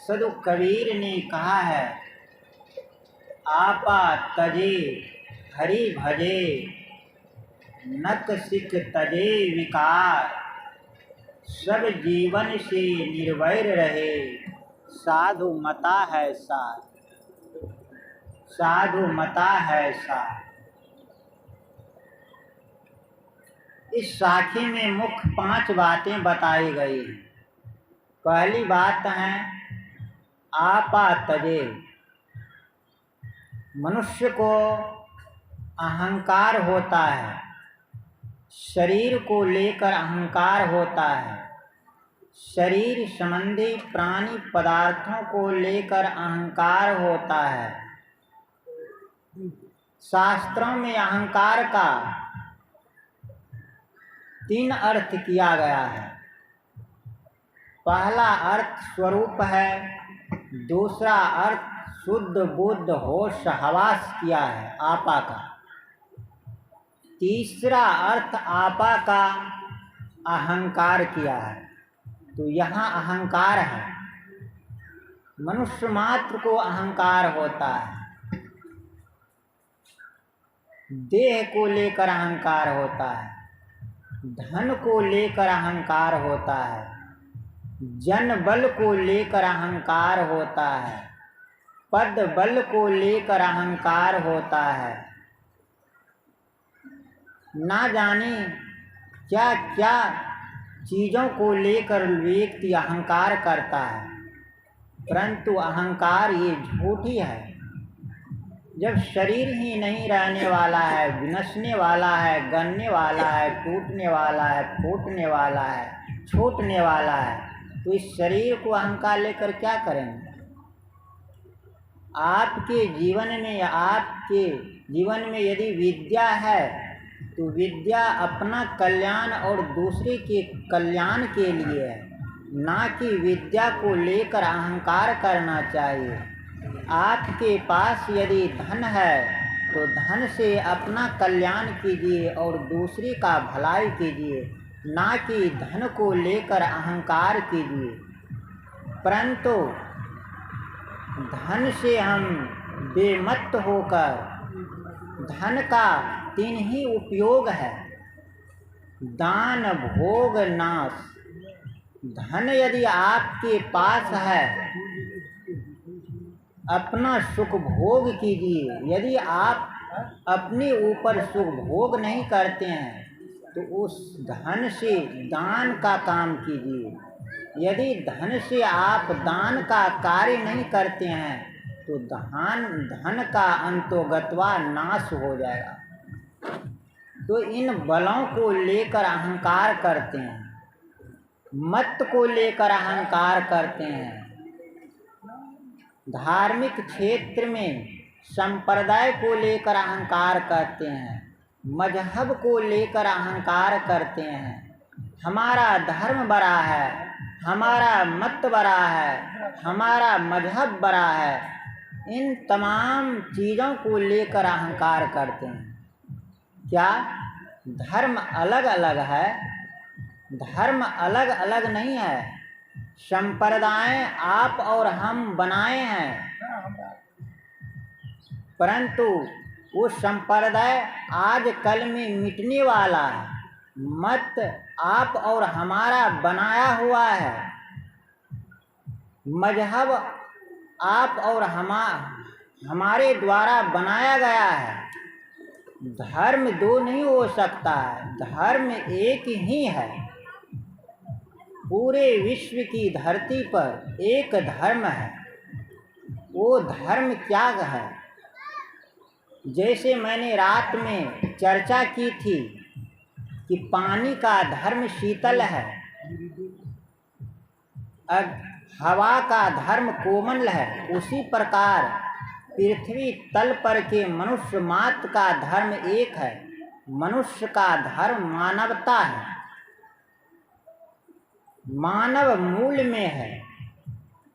सदु कबीर ने कहा है, आपा तजे हरि भजे, नक सिख तजे विकार, सब जीवन से निर्वैर रहे, साधु मता है सार, साधु मता है सार। इस साखी में मुख्य 5 बातें बताई गई हैं। पहली बात है आपा तजे। मनुष्य को अहंकार होता है, शरीर को लेकर अहंकार होता है, शरीर संबंधी प्राणी पदार्थों को लेकर अहंकार होता है। शास्त्रों में अहंकार का 3 अर्थ किया गया है। पहला अर्थ स्वरूप है, दूसरा अर्थ शुद्ध बुद्ध होश हवास किया है आपा का, तीसरा अर्थ आपा का अहंकार किया है। तो यहाँ अहंकार है, मनुष्य मात्र को अहंकार होता है। देह को लेकर अहंकार होता है, धन को लेकर अहंकार होता है, जन बल को लेकर अहंकार होता है, पद बल को लेकर अहंकार होता है। ना जाने क्या क्या चीज़ों को लेकर व्यक्ति अहंकार करता है, परंतु अहंकार ये झूठी है। जब शरीर ही नहीं रहने वाला है, विनशने वाला है, गलने वाला है, टूटने वाला है, फूटने वाला है, छूटने वाला है, तो इस शरीर को अहंकार लेकर क्या करेंगे? आपके जीवन में यदि विद्या है तो विद्या अपना कल्याण और दूसरे के कल्याण के लिए है, ना कि विद्या को लेकर अहंकार करना चाहिए। आपके पास यदि धन है तो धन से अपना कल्याण कीजिए और दूसरे का भलाई कीजिए, ना कि धन को लेकर अहंकार कीजिए। परंतु धन से हम बेमत्त होकर, धन का 3 ही उपयोग है, दान भोग नाश। धन यदि आपके पास है अपना सुख भोग कीजिए, यदि आप अपने ऊपर सुख भोग नहीं करते हैं तो उस धन से दान का काम कीजिए। यदि धन से आप दान का कार्य नहीं करते हैं तो धन का अंतोगत्वा नाश हो जाएगा। तो इन बलों को लेकर अहंकार करते हैं, मत को लेकर अहंकार करते हैं, धार्मिक क्षेत्र में संप्रदाय को लेकर अहंकार करते हैं, मजहब को लेकर अहंकार करते हैं। हमारा धर्म बड़ा है, हमारा मत बड़ा है, हमारा मजहब बड़ा है, इन तमाम चीज़ों को लेकर अहंकार करते हैं। क्या धर्म अलग अलग है? धर्म अलग अलग नहीं है, संप्रदाय आप और हम बनाए हैं, परंतु वो संप्रदाय आज कल में मिटने वाला है। मत आप और हमारा बनाया हुआ है, मजहब आप और हमारे द्वारा बनाया गया है। धर्म 2 नहीं हो सकता है, धर्म एक ही है। पूरे विश्व की धरती पर एक धर्म है, वो धर्म क्या है? जैसे मैंने रात में चर्चा की थी कि पानी का धर्म शीतल है, अब हवा का धर्म कोमल है, उसी प्रकार पृथ्वी तल पर के मनुष्य मात्र का धर्म एक है। मनुष्य का धर्म मानवता है, मानव मूल में है।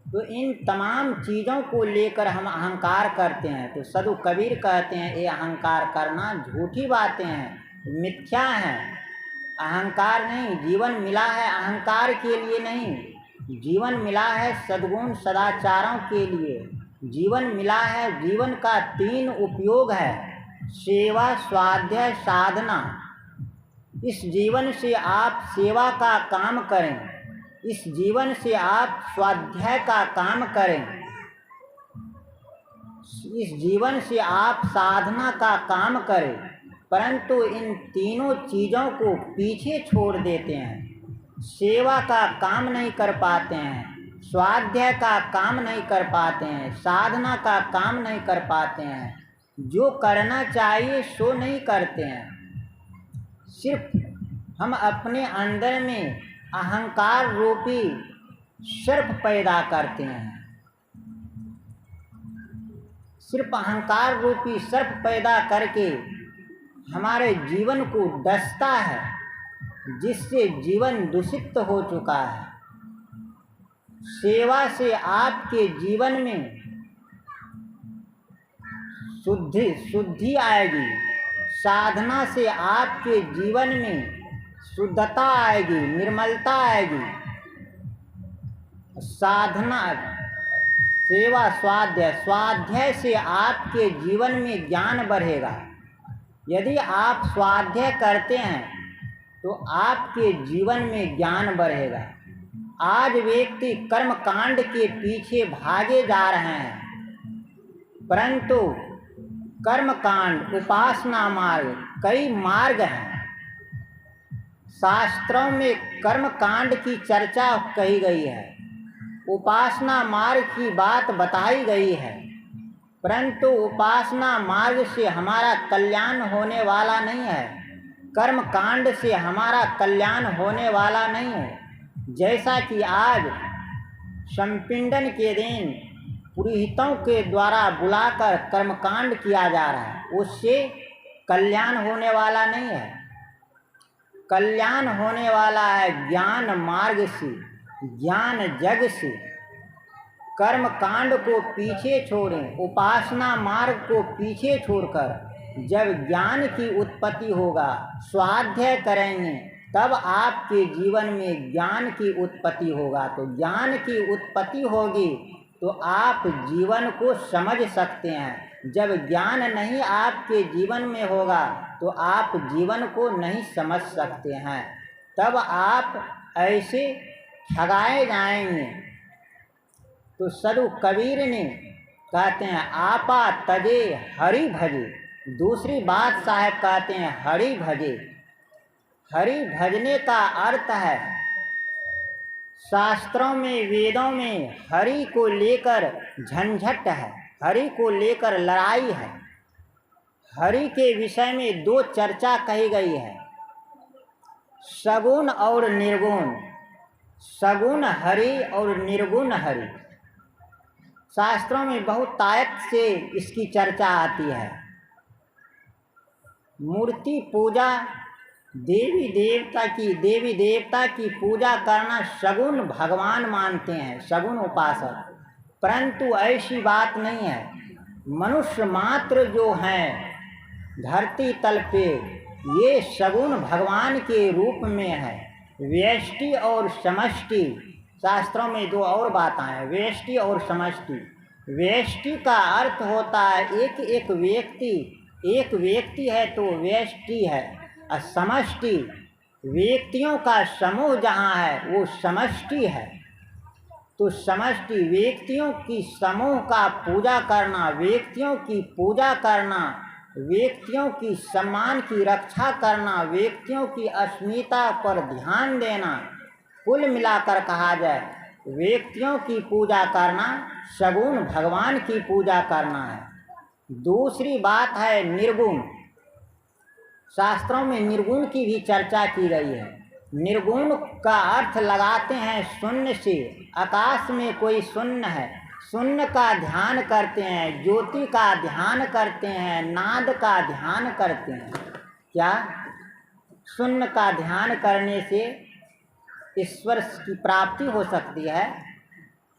तो इन तमाम चीज़ों को लेकर हम अहंकार करते हैं। तो सदु कबीर कहते हैं ये अहंकार करना झूठी बातें हैं, मिथ्या हैं। अहंकार नहीं, जीवन मिला है अहंकार के लिए नहीं, जीवन मिला है सद्गुण सदाचारों के लिए। जीवन मिला है, जीवन का 3 उपयोग है, सेवा, स्वाध्याय, साधना। इस जीवन से आप सेवा का काम करें, इस जीवन से आप स्वाध्याय का काम करें, इस जीवन से आप साधना का काम करें, परंतु इन तीनों चीज़ों को पीछे छोड़ देते हैं। सेवा का काम नहीं कर पाते हैं, स्वाध्याय का काम नहीं कर पाते हैं, साधना का काम नहीं कर पाते हैं, जो करना चाहिए सो नहीं करते हैं। सिर्फ हम अपने अंदर में अहंकार रूपी सर्प पैदा करते हैं, सिर्फ अहंकार रूपी सर्प पैदा करके हमारे जीवन को डसता है, जिससे जीवन दूषित हो चुका है। सेवा से आपके जीवन में शुद्धि आएगी, साधना से आपके जीवन में शुद्धता आएगी, निर्मलता आएगी। साधना, सेवा, स्वाध्याय से आपके जीवन में ज्ञान बढ़ेगा। यदि आप स्वाध्याय करते हैं तो आपके जीवन में ज्ञान बढ़ेगा। आज व्यक्ति कर्म कांड के पीछे भागे जा रहे हैं, परंतु कर्म कांड, उपासना मार्ग, कई मार्ग हैं। शास्त्रों में कर्म कांड की चर्चा कही गई है, उपासना मार्ग की बात बताई गई है, परंतु उपासना मार्ग से हमारा कल्याण होने वाला नहीं है, कर्म कांड से हमारा कल्याण होने वाला नहीं है। जैसा कि आज संपिंडन के दिन पुरोहितों के द्वारा बुलाकर कर्मकांड किया जा रहा है, उससे कल्याण होने वाला नहीं है। कल्याण होने वाला है ज्ञान मार्ग से, ज्ञान जग से। कर्म कांड को पीछे छोड़ें, उपासना मार्ग को पीछे छोड़कर जब ज्ञान की उत्पत्ति होगा, स्वाध्याय करेंगे, तब आपके जीवन में ज्ञान की उत्पत्ति होगा। तो ज्ञान की उत्पत्ति होगी तो आप जीवन को समझ सकते हैं। जब ज्ञान नहीं आपके जीवन में होगा तो आप जीवन को नहीं समझ सकते हैं, तब आप ऐसे ठगाए जाएंगे। तो सदु कबीर ने कहते हैं आपा तजे हरि भजे। दूसरी बात साहब कहते हैं हरि भजे। हरि भजने का अर्थ है, शास्त्रों में, वेदों में हरि को लेकर झंझट है, हरि को लेकर लड़ाई है। हरि के विषय में 2 चर्चा कही गई है, सगुण और निर्गुण। सगुण हरि और निर्गुण हरि। शास्त्रों में बहुत तायत से इसकी चर्चा आती है। मूर्ति पूजा, देवी देवता की पूजा करना सगुण भगवान मानते हैं, सगुण उपासक। परंतु ऐसी बात नहीं है। मनुष्य मात्र जो हैं धरती तल पे, ये सगुण भगवान के रूप में है। व्यष्टि और समष्टि, शास्त्रों में 2 और बातें हैं, व्यष्टि और समष्टि। व्यष्टि का अर्थ होता है एक व्यक्ति है तो व्यष्टि है, और समष्टि व्यक्तियों का समूह जहाँ है वो समष्टि है। तो समष्टि व्यक्तियों की समूह का पूजा करना, व्यक्तियों की पूजा करना, व्यक्तियों की सम्मान की रक्षा करना, व्यक्तियों की अस्मिता पर ध्यान देना, कुल मिलाकर कहा जाए व्यक्तियों की पूजा करना सगुण भगवान की पूजा करना है। दूसरी बात है निर्गुण। शास्त्रों में निर्गुण की भी चर्चा की गई है। निर्गुण का अर्थ लगाते हैं शून्य से। आकाश में कोई शून्य है, शून्य का ध्यान करते हैं, ज्योति का ध्यान करते हैं, नाद का ध्यान करते हैं। क्या शून्य का ध्यान करने से ईश्वर की प्राप्ति हो सकती है?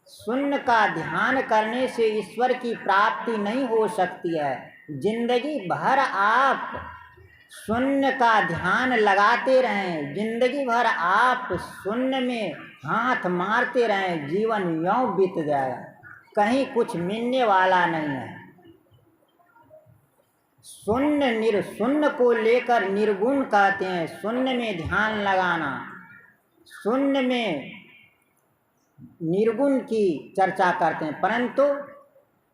शून्य का ध्यान करने से ईश्वर की प्राप्ति नहीं हो सकती है। जिंदगी भर आप शून्य का ध्यान लगाते रहें, जिंदगी भर आप शून्य में हाथ मारते रहें, जीवन यूं बीत जाएगा, कहीं कुछ मिलने वाला नहीं है। शून्य निर्शून्य को लेकर निर्गुण कहते हैं। शून्य में ध्यान लगाना, शून्य में निर्गुण की चर्चा करते हैं, परंतु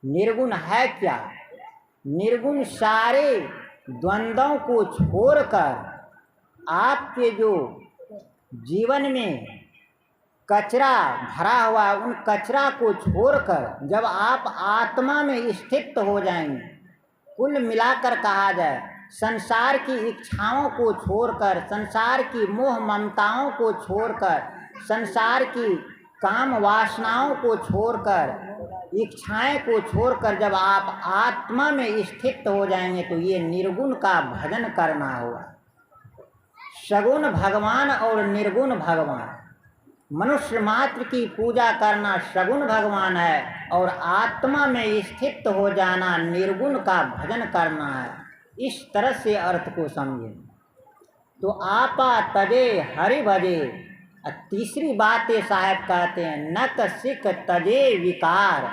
निर्गुण है क्या? निर्गुण सारे द्वंद्वों को छोड़कर आपके जो जीवन में कचरा भरा हुआ, उन कचरा को छोड़कर जब आप आत्मा में स्थित हो जाएंगे, कुल मिलाकर कहा जाए संसार की इच्छाओं को छोड़कर, संसार की मोह ममताओं को छोड़कर, संसार की काम वासनाओं को छोड़कर, इच्छाएं को छोड़कर जब आप आत्मा में स्थित हो जाएंगे तो ये निर्गुण का भजन करना होगा। सगुण भगवान और निर्गुण भगवान, मनुष्य मात्र की पूजा करना सगुण भगवान है और आत्मा में स्थित हो जाना निर्गुण का भजन करना है। इस तरह से अर्थ को समझें तो आपा तजे हरि भजे। तीसरी बात ये साहब कहते हैं, नक सिख तजे विकार,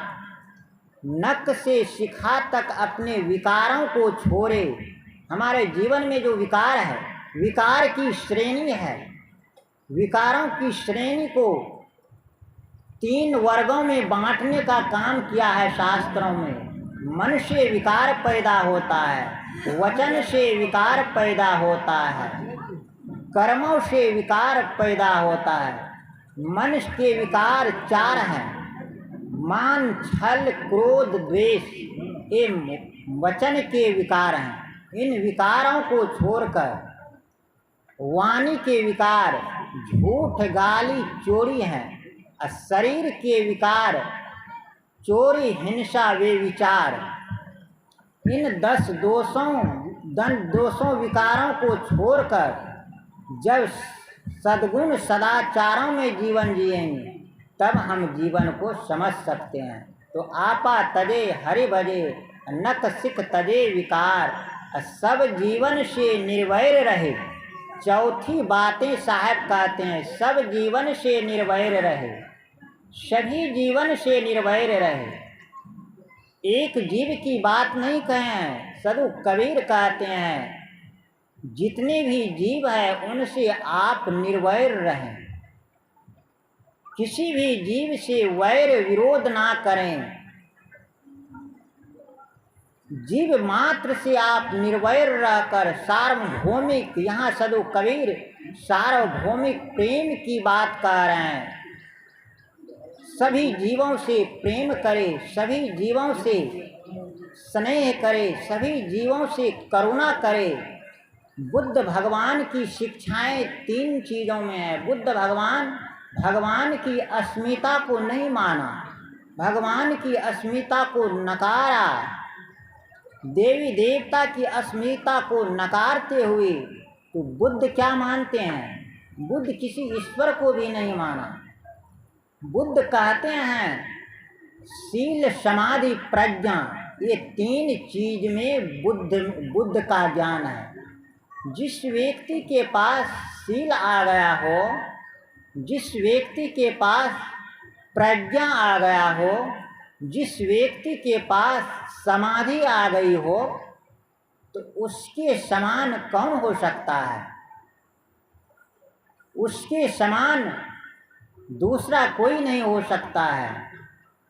नक से शिखा तक अपने विकारों को छोड़े। हमारे जीवन में जो विकार है, विकार की श्रेणी है, विकारों की श्रेणी को 3 वर्गों में बांटने का काम किया है शास्त्रों में। मन से विकार पैदा होता है, वचन से विकार पैदा होता है, कर्मों से विकार पैदा होता है। मन के विकार 4 हैं, मान, छल, क्रोध, द्वेष, ये वचन के विकार हैं। इन विकारों को छोड़कर वाणी के विकार झूठ, गाली, चोरी हैं। शरीर के विकार चोरी, हिंसा, वे विचार। इन 10 दोषों विकारों को छोड़कर जब सद्गुण सदाचारों में जीवन जिएंगे तब हम जीवन को समझ सकते हैं। तो आपा तजे हरि भजे, नक सिख तजे विकार, सब जीवन से निर्वैर रहे। चौथी बातें साहब कहते हैं, सब जीवन से निर्वैर रहे, सभी जीवन से निर्वैर रहे। एक जीव की बात नहीं कहें, सदु कबीर कहते हैं जितने भी जीव हैं उनसे आप निर्वैर रहें, किसी भी जीव से वैर विरोध ना करें। जीव मात्र से आप निर्वैर रहकर सार्वभौमिक, यहाँ सदु कबीर सार्वभौमिक प्रेम की बात कह रहे हैं। सभी जीवों से प्रेम करें, सभी जीवों से स्नेह करें, सभी जीवों से करुणा करें। बुद्ध भगवान की शिक्षाएं 3 चीज़ों में है। बुद्ध भगवान की अस्मिता को नहीं माना, भगवान की अस्मिता को नकारा, देवी देवता की अस्मिता को नकारते हुए तो बुद्ध क्या मानते हैं? बुद्ध किसी ईश्वर को भी नहीं माना। बुद्ध कहते हैं शील, समाधि, प्रज्ञा, ये 3 चीज में बुद्ध का ज्ञान है। जिस व्यक्ति के पास शील आ गया हो, जिस व्यक्ति के पास प्रज्ञा आ गया हो, जिस व्यक्ति के पास समाधि आ गई हो, तो उसके समान कौन हो सकता है? उसके समान दूसरा कोई नहीं हो सकता है।